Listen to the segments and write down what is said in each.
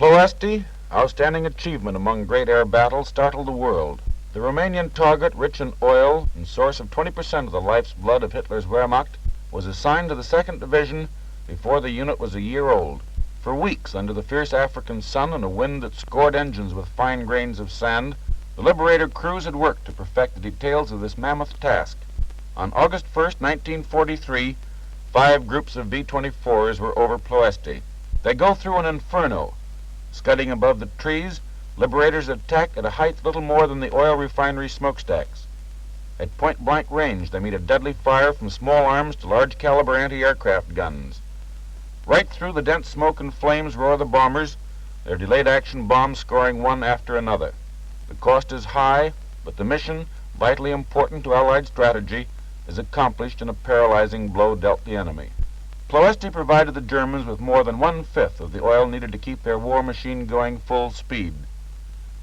Ploesti, outstanding achievement among great air battles, startled the world. The Romanian target, rich in oil and source of 20% of the life's blood of Hitler's Wehrmacht, was assigned to the 2nd Division before the unit was a year old. For weeks, under the fierce African sun and a wind that scored engines with fine grains of sand, the Liberator crews had worked to perfect the details of this mammoth task. On August 1st, 1943, 5 groups of B-24s were over Ploesti. They go through an inferno. Scudding above the trees, Liberators attack at a height little more than the oil refinery smokestacks. At point-blank range, they meet a deadly fire from small arms to large-caliber anti-aircraft guns. Right through the dense smoke and flames roar the bombers, their delayed-action bombs scoring one after another. The cost is high, but the mission, vitally important to Allied strategy, is accomplished in a paralyzing blow dealt the enemy. Ploesti provided the Germans with more than 1/5 of the oil needed to keep their war machine going full speed.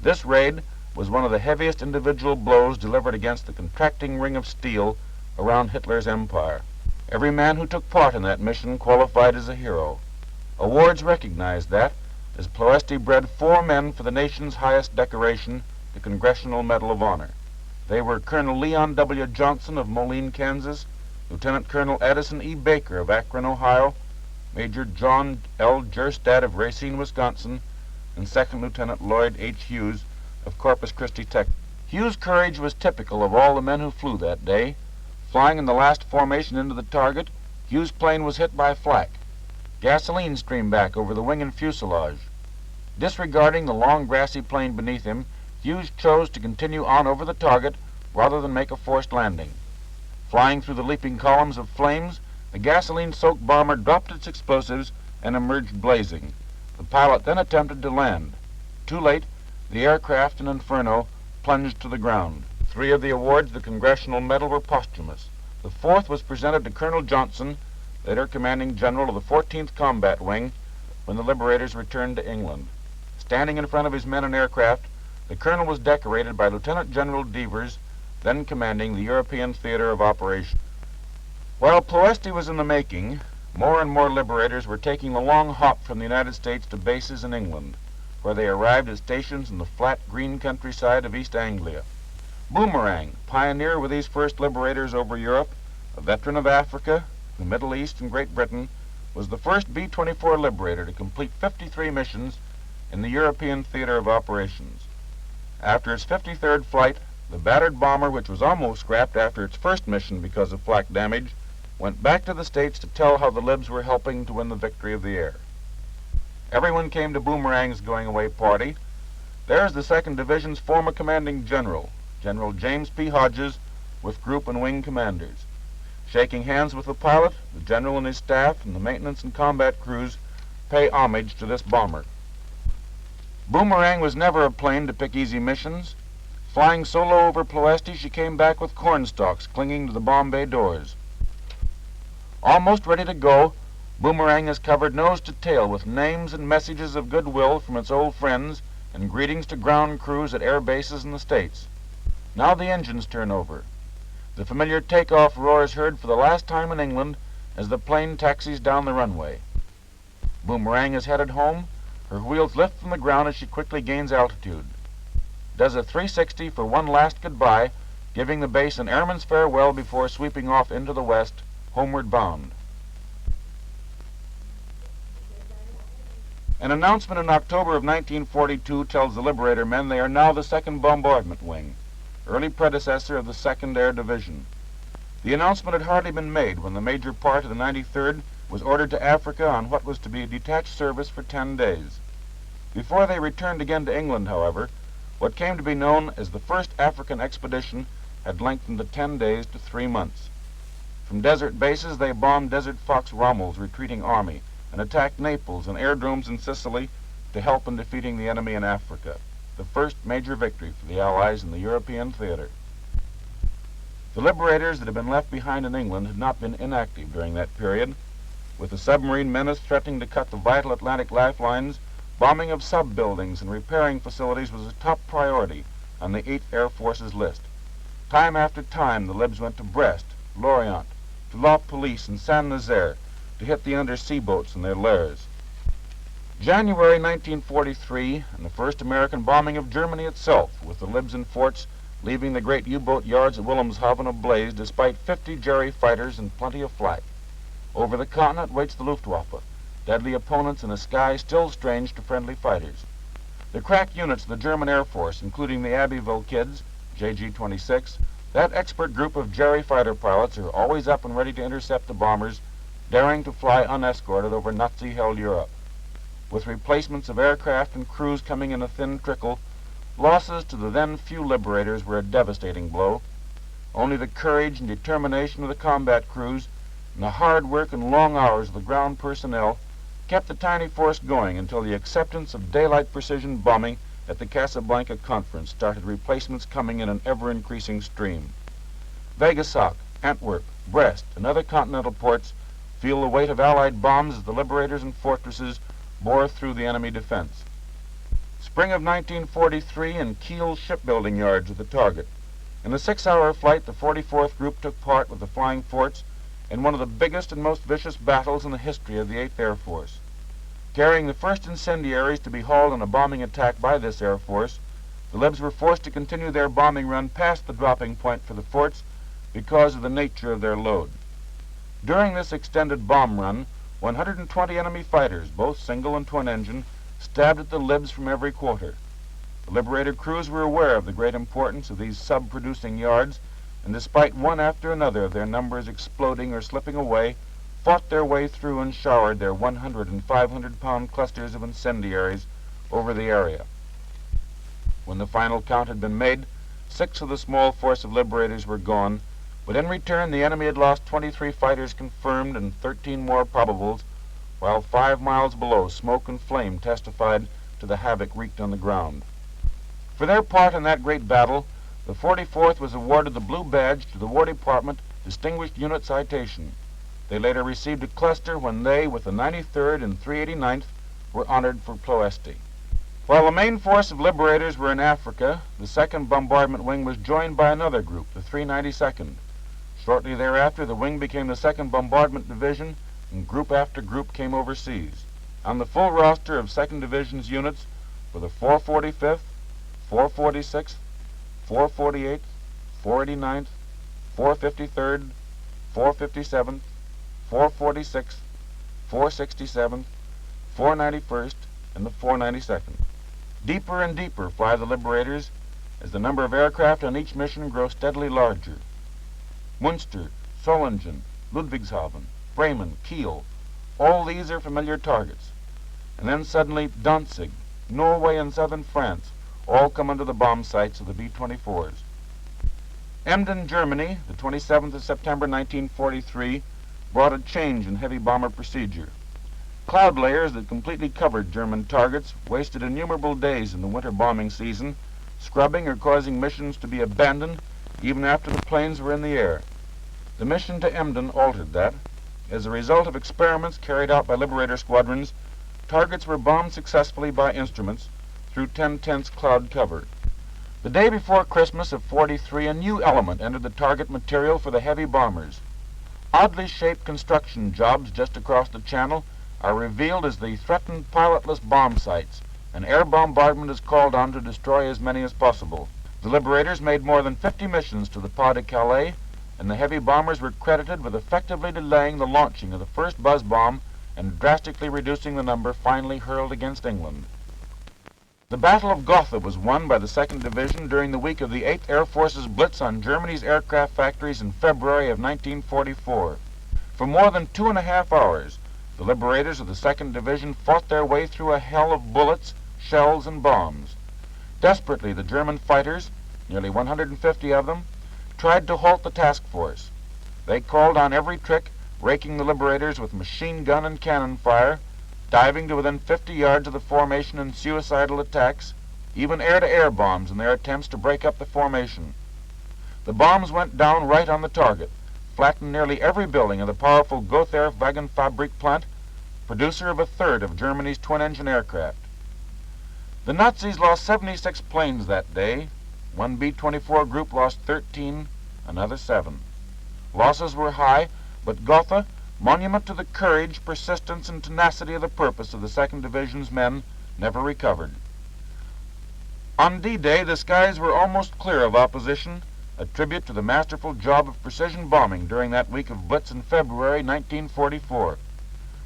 This raid was one of the heaviest individual blows delivered against the contracting ring of steel around Hitler's empire. Every man who took part in that mission qualified as a hero. Awards recognized that, as Ploesti bred 4 men for the nation's highest decoration, the Congressional Medal of Honor. They were Colonel Leon W. Johnson of Moline, Kansas, Lieutenant Colonel Addison E. Baker of Akron, Ohio, Major John L. Jerstad of Racine, Wisconsin, and Second Lieutenant Lloyd H. Hughes of Corpus Christi, Texas. Hughes' courage was typical of all the men who flew that day. Flying in the last formation into the target, Hughes' plane was hit by flak. Gasoline streamed back over the wing and fuselage. Disregarding the long grassy plain beneath him, Hughes chose to continue on over the target rather than make a forced landing. Flying through the leaping columns of flames, the gasoline-soaked bomber dropped its explosives and emerged blazing. The pilot then attempted to land. Too late, the aircraft in inferno plunged to the ground. 3 of the awards of the Congressional Medal were posthumous. The 4th was presented to Colonel Johnson, later commanding general of the 14th Combat Wing, when the Liberators returned to England. Standing in front of his men and aircraft, the colonel was decorated by Lieutenant General Devers, then commanding the European Theater of Operations. While Ploesti was in the making, more and more Liberators were taking the long hop from the United States to bases in England, where they arrived at stations in the flat green countryside of East Anglia. Boomerang, pioneer with these first Liberators over Europe, a veteran of Africa, the Middle East, and Great Britain, was the first B-24 Liberator to complete 53 missions in the European Theater of Operations. After its 53rd flight, the battered bomber, which was almost scrapped after its first mission because of flak damage, went back to the States to tell how the Libs were helping to win the victory of the air. Everyone came to Boomerang's going-away party. There's the 2nd Division's former commanding general, General James P. Hodges, with group and wing commanders. Shaking hands with the pilot, the general and his staff, and the maintenance and combat crews pay homage to this bomber. Boomerang was never a plane to pick easy missions. Flying solo over Ploesti, she came back with cornstalks clinging to the bomb bay doors. Almost ready to go, Boomerang is covered nose to tail with names and messages of goodwill from its old friends and greetings to ground crews at air bases in the States. Now the engines turn over. The familiar takeoff roar is heard for the last time in England as the plane taxis down the runway. Boomerang is headed home. Her wheels lift from the ground as she quickly gains altitude. Does a 360 for one last goodbye, giving the base an airman's farewell before sweeping off into the west, homeward bound. An announcement in October of 1942 tells the Liberator men they are now the 2nd Bombardment Wing, early predecessor of the 2nd Air Division. The announcement had hardly been made when the major part of the 93rd was ordered to Africa on what was to be a detached service for 10 days. Before they returned again to England, however, what came to be known as the first African expedition had lengthened the 10 days to 3 months. From desert bases they bombed Desert Fox Rommel's retreating army and attacked Naples and airdromes in Sicily to help in defeating the enemy in Africa, the first major victory for the Allies in the European theater. The Liberators that had been left behind in England had not been inactive during that period. With the submarine menace threatening to cut the vital Atlantic lifelines, bombing of sub-buildings and repairing facilities was a top priority on the 8th Air Force's list. Time after time, the Libs went to Brest, Lorient, to La Police and Saint-Nazaire to hit the undersea boats in their lairs. January 1943, and the first American bombing of Germany itself, with the libs and forts leaving the great U-boat yards at Wilhelmshaven ablaze despite 50 Jerry fighters and plenty of flak. Over the continent waits the Luftwaffe, deadly opponents in a sky still strange to friendly fighters. The crack units of the German Air Force, including the Abbeville Kids, JG-26, that expert group of Jerry fighter pilots are always up and ready to intercept the bombers, daring to fly unescorted over Nazi-held Europe. With replacements of aircraft and crews coming in a thin trickle, losses to the then few Liberators were a devastating blow. Only the courage and determination of the combat crews and the hard work and long hours of the ground personnel kept the tiny force going until the acceptance of daylight precision bombing at the Casablanca Conference started replacements coming in an ever-increasing stream. Vegasoc, Antwerp, Brest, and other continental ports feel the weight of Allied bombs as the Liberators and fortresses bore through the enemy defense. Spring of 1943, and Kiel's shipbuilding yards were the target. In a 6-hour flight, the 44th Group took part with the Flying Forts in one of the biggest and most vicious battles in the history of the 8th Air Force. Carrying the first incendiaries to be hauled in a bombing attack by this Air Force, the Libs were forced to continue their bombing run past the dropping point for the forts because of the nature of their load. During this extended bomb run, 120 enemy fighters, both single and twin-engine, stabbed at the Libs from every quarter. The Liberator crews were aware of the great importance of these sub-producing yards, and despite one after another of their numbers exploding or slipping away, fought their way through and showered their 100 and 500-pound clusters of incendiaries over the area. When the final count had been made, 6 of the small force of Liberators were gone, but in return the enemy had lost 23 fighters confirmed and 13 more probables, while 5 miles below smoke and flame testified to the havoc wreaked on the ground. For their part in that great battle, the 44th was awarded the Blue Badge to the War Department Distinguished Unit Citation. They later received a cluster when they, with the 93rd and 389th, were honored for Ploesti. While the main force of Liberators were in Africa, the 2nd Bombardment Wing was joined by another group, the 392nd. Shortly thereafter, the wing became the 2nd Bombardment Division, and group after group came overseas. On the full roster of 2nd Division's units were the 445th, 446th, 448th, 489th, 453rd, 457th, 446th, 467th, 491st, and the 492nd. Deeper and deeper fly the Liberators as the number of aircraft on each mission grows steadily larger. Munster, Solingen, Ludwigshafen, Bremen, Kiel, all these are familiar targets. And then suddenly Danzig, Norway, and southern France all come under the bomb sights of the B-24s. Emden, Germany, the 27th of September 1943, brought a change in heavy bomber procedure. Cloud layers that completely covered German targets wasted innumerable days in the winter bombing season, scrubbing or causing missions to be abandoned even after the planes were in the air. The mission to Emden altered that. As a result of experiments carried out by Liberator squadrons, targets were bombed successfully by instruments through 10/10ths cloud cover. The day before Christmas of '43, a new element entered the target material for the heavy bombers. Oddly shaped construction jobs just across the channel are revealed as the threatened pilotless bomb sites, and air bombardment is called on to destroy as many as possible. The Liberators made more than 50 missions to the Pas de Calais, and the heavy bombers were credited with effectively delaying the launching of the first buzz bomb and drastically reducing the number finally hurled against England. The Battle of Gotha was won by the 2nd Division during the week of the 8th Air Force's blitz on Germany's aircraft factories in February of 1944. For more than 2.5 hours, the Liberators of the 2nd Division fought their way through a hell of bullets, shells, and bombs. Desperately, the German fighters, nearly 150 of them, tried to halt the task force. They called on every trick, raking the Liberators with machine gun and cannon fire, diving to within 50 yards of the formation in suicidal attacks, even air-to-air bombs in their attempts to break up the formation. The bombs went down right on the target, flattened nearly every building of the powerful Gotha Wagenfabrik plant, producer of a third of Germany's twin-engine aircraft. The Nazis lost 76 planes that day. One B-24 group lost 13, another 7. Losses were high, but Gotha, monument to the courage, persistence, and tenacity of the purpose of the 2nd Division's men, never recovered. On D-Day, the skies were almost clear of opposition, a tribute to the masterful job of precision bombing during that week of blitz in February 1944.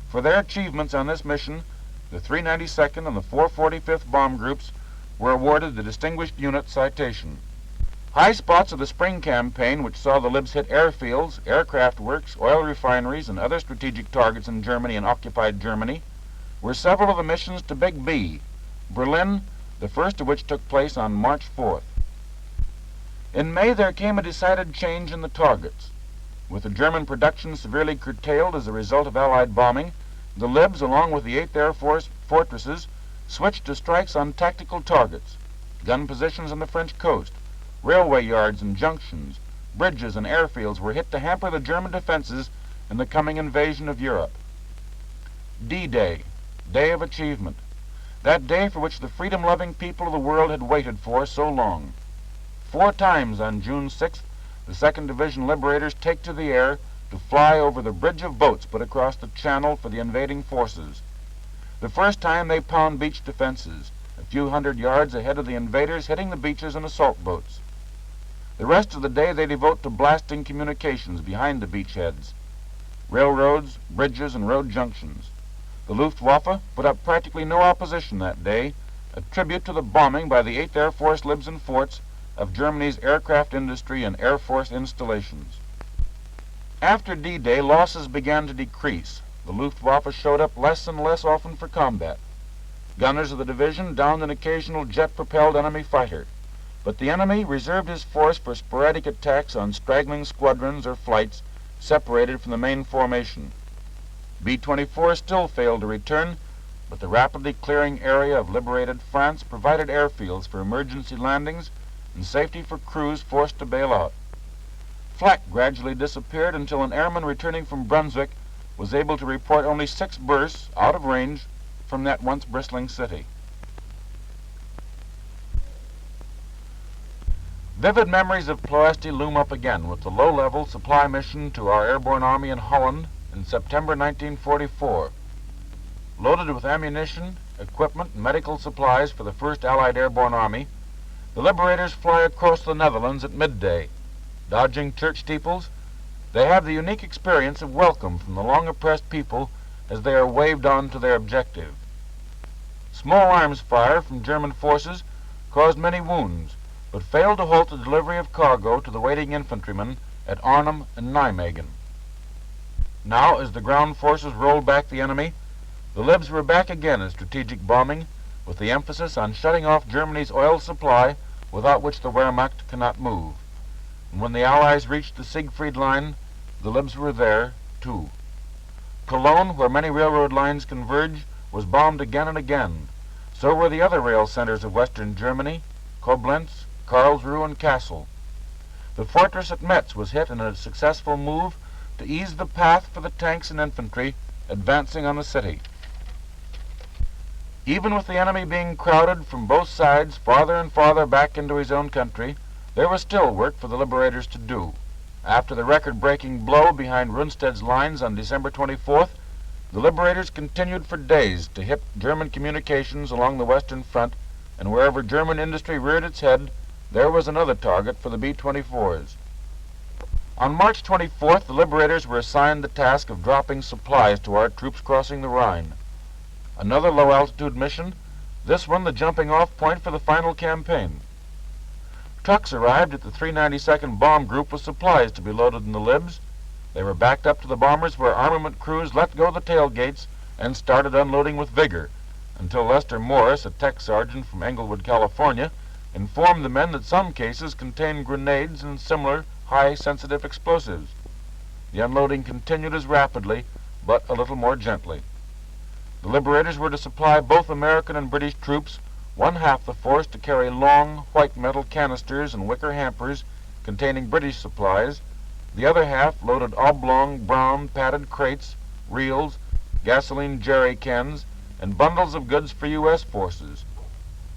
For their achievements on this mission, the 392nd and the 445th Bomb Groups were awarded the Distinguished Unit Citation. High spots of the spring campaign, which saw the Libs hit airfields, aircraft works, oil refineries, and other strategic targets in Germany and occupied Germany, were several of the missions to Big B, Berlin, the first of which took place on March 4th. In May there came a decided change in the targets. With the German production severely curtailed as a result of Allied bombing, the Libs, along with the 8th Air Force fortresses, switched to strikes on tactical targets, gun positions on the French coast, railway yards and junctions, bridges and airfields were hit to hamper the German defenses in the coming invasion of Europe. D-Day, Day of Achievement, that day for which the freedom-loving people of the world had waited for so long. 4 times on June 6th, the 2nd Division Liberators take to the air to fly over the bridge of boats put across the channel for the invading forces. The first time they pound beach defenses, a few hundred yards ahead of the invaders, hitting the beaches in assault boats. The rest of the day they devote to blasting communications behind the beachheads, railroads, bridges, and road junctions. The Luftwaffe put up practically no opposition that day, a tribute to the bombing by the 8th Air Force Libs and forts of Germany's aircraft industry and Air Force installations. After D-Day, losses began to decrease. The Luftwaffe showed up less and less often for combat. Gunners of the division downed an occasional jet-propelled enemy fighter, but the enemy reserved his force for sporadic attacks on straggling squadrons or flights separated from the main formation. B-24 still failed to return, but the rapidly clearing area of liberated France provided airfields for emergency landings and safety for crews forced to bail out. Flak gradually disappeared until an airman returning from Brunswick was able to report only 6 bursts out of range from that once bristling city. Vivid memories of Ploesti loom up again with the low-level supply mission to our airborne army in Holland in September 1944. Loaded with ammunition, equipment, and medical supplies for the 1st Allied Airborne Army, the Liberators fly across the Netherlands at midday. Dodging church steeples, they have the unique experience of welcome from the long-oppressed people as they are waved on to their objective. Small arms fire from German forces caused many wounds, but failed to halt the delivery of cargo to the waiting infantrymen at Arnhem and Nijmegen. Now, as the ground forces rolled back the enemy, the Libs were back again in strategic bombing, with the emphasis on shutting off Germany's oil supply, without which the Wehrmacht cannot move. And when the Allies reached the Siegfried Line, the Libs were there, too. Cologne, where many railroad lines converge, was bombed again and again. So were the other rail centers of western Germany, Koblenz, Karlsruhe, and Kassel. The fortress at Metz was hit in a successful move to ease the path for the tanks and infantry advancing on the city. Even with the enemy being crowded from both sides farther and farther back into his own country, there was still work for the Liberators to do. After the record-breaking blow behind Rundstedt's lines on December 24th, the Liberators continued for days to hit German communications along the Western Front, and wherever German industry reared its head, there was another target for the B-24s. On March 24th, the Liberators were assigned the task of dropping supplies to our troops crossing the Rhine. Another low-altitude mission, this one the jumping-off point for the final campaign. Trucks arrived at the 392nd Bomb Group with supplies to be loaded in the Libs. They were backed up to the bombers where armament crews let go the tailgates and started unloading with vigor, until Lester Morris, a tech sergeant from Englewood, California, informed the men that some cases contained grenades and similar high-sensitive explosives. The unloading continued as rapidly, but a little more gently. The Liberators were to supply both American and British troops one-half the force to carry long, white metal canisters and wicker hampers containing British supplies, the other half loaded oblong, brown, padded crates, reels, gasoline jerry cans, and bundles of goods for U.S. forces.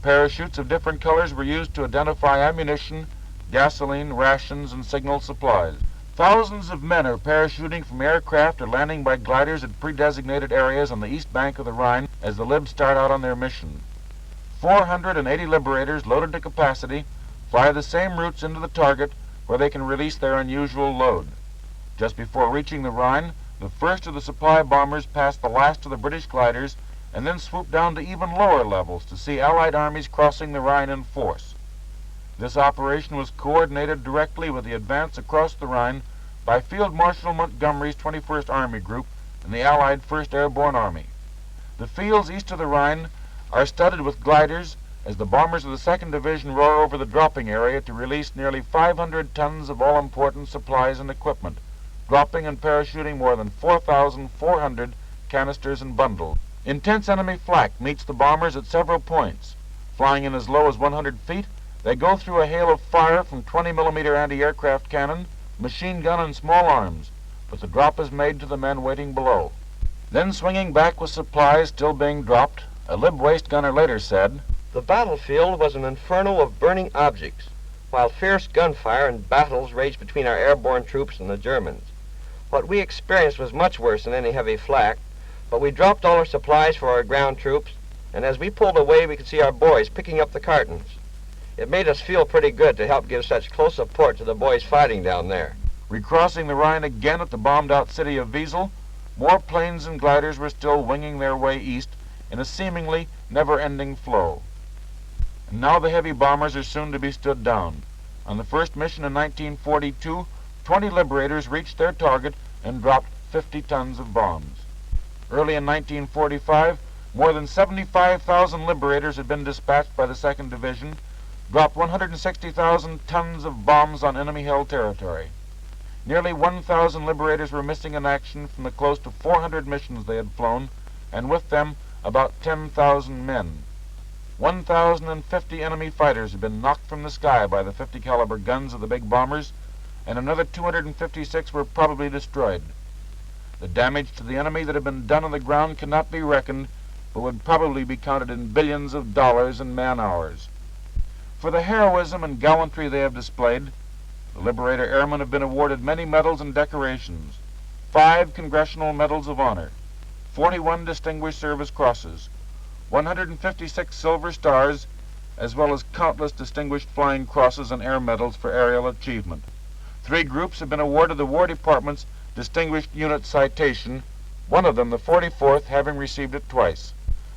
Parachutes of different colors were used to identify ammunition, gasoline, rations, and signal supplies. Thousands of men are parachuting from aircraft or landing by gliders at pre-designated areas on the east bank of the Rhine as the Libs start out on their mission. 480 Liberators, loaded to capacity, fly the same routes into the target where they can release their unusual load. Just before reaching the Rhine, the first of the supply bombers pass the last of the British gliders and then swoop down to even lower levels to see Allied armies crossing the Rhine in force. This operation was coordinated directly with the advance across the Rhine by Field Marshal Montgomery's 21st Army Group and the Allied 1st Airborne Army. The fields east of the Rhine are studded with gliders as the bombers of the 2nd Division roar over the dropping area to release nearly 500 tons of all-important supplies and equipment, dropping and parachuting more than 4,400 canisters and bundles. Intense enemy flak meets the bombers at several points. Flying in as low as 100 feet, they go through a hail of fire from 20mm anti-aircraft cannon, machine gun, and small arms, but the drop is made to the men waiting below. Then swinging back with supplies still being dropped, a Lib waist gunner later said, "The battlefield was an inferno of burning objects, while fierce gunfire and battles raged between our airborne troops and the Germans. What we experienced was much worse than any heavy flak, but we dropped all our supplies for our ground troops, and as we pulled away we could see our boys picking up the cartons. It made us feel pretty good to help give such close support to the boys fighting down there." Recrossing the Rhine again at the bombed-out city of Wiesel, more planes and gliders were still winging their way east in a seemingly never-ending flow. And now the heavy bombers are soon to be stood down. On the first mission in 1942, 20 Liberators reached their target and dropped 50 tons of bombs. Early in 1945, more than 75,000 Liberators had been dispatched by the 2nd Division, dropped 160,000 tons of bombs on enemy-held territory. Nearly 1,000 Liberators were missing in action from the close to 400 missions they had flown, and with them about 10,000 men. 1,050 enemy fighters had been knocked from the sky by the 50 caliber guns of the big bombers, and another 256 were probably destroyed. The damage to the enemy that had been done on the ground cannot be reckoned, but would probably be counted in billions of dollars and man-hours. For the heroism and gallantry they have displayed, the Liberator Airmen have been awarded many medals and decorations: 5 Congressional Medals of Honor, 41 Distinguished Service Crosses, 156 Silver Stars, as well as countless Distinguished Flying Crosses and Air Medals for aerial achievement. 3 groups have been awarded the War Department's Distinguished Unit Citation, one of them, the 44th, having received it twice.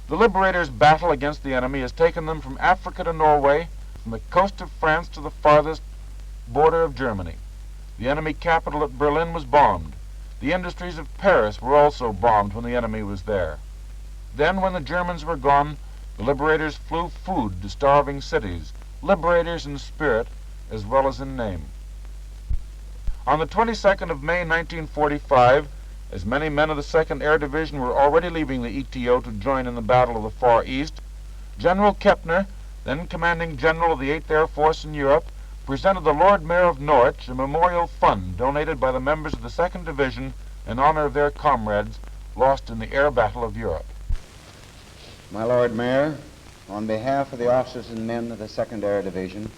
The Liberators' battle against the enemy has taken them from Africa to Norway, from the coast of France to the farthest border of Germany. The enemy capital at Berlin was bombed. The industries of Paris were also bombed when the enemy was there. Then, when the Germans were gone, the Liberators flew food to starving cities, Liberators in spirit as well as in name. On the 22nd of May 1945, as many men of the 2nd Air Division were already leaving the ETO to join in the Battle of the Far East, General Kepner, then commanding general of the 8th Air Force in Europe, presented the Lord Mayor of Norwich a memorial fund donated by the members of the 2nd Division in honor of their comrades lost in the air battle of Europe. My Lord Mayor, on behalf of the officers and men of the 2nd Air Division,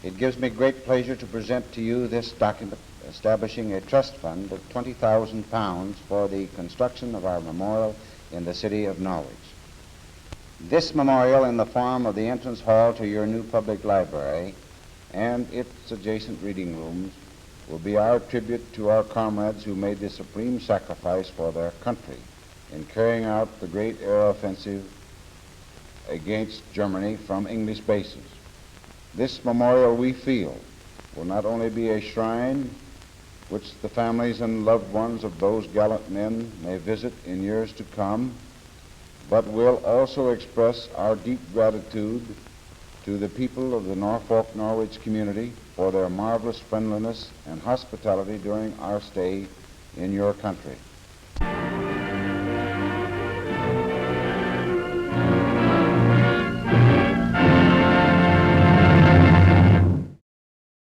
it gives me great pleasure to present to you this document establishing a trust fund of £20,000 for the construction of our memorial in the city of Norwich. This memorial, in the form of the entrance hall to your new public library and its adjacent reading rooms, will be our tribute to our comrades who made the supreme sacrifice for their country in carrying out the great air offensive against Germany from English bases. This memorial, we feel, will not only be a shrine which the families and loved ones of those gallant men may visit in years to come, but will also express our deep gratitude to the people of the Norfolk Norwich community for their marvelous friendliness and hospitality during our stay in your country.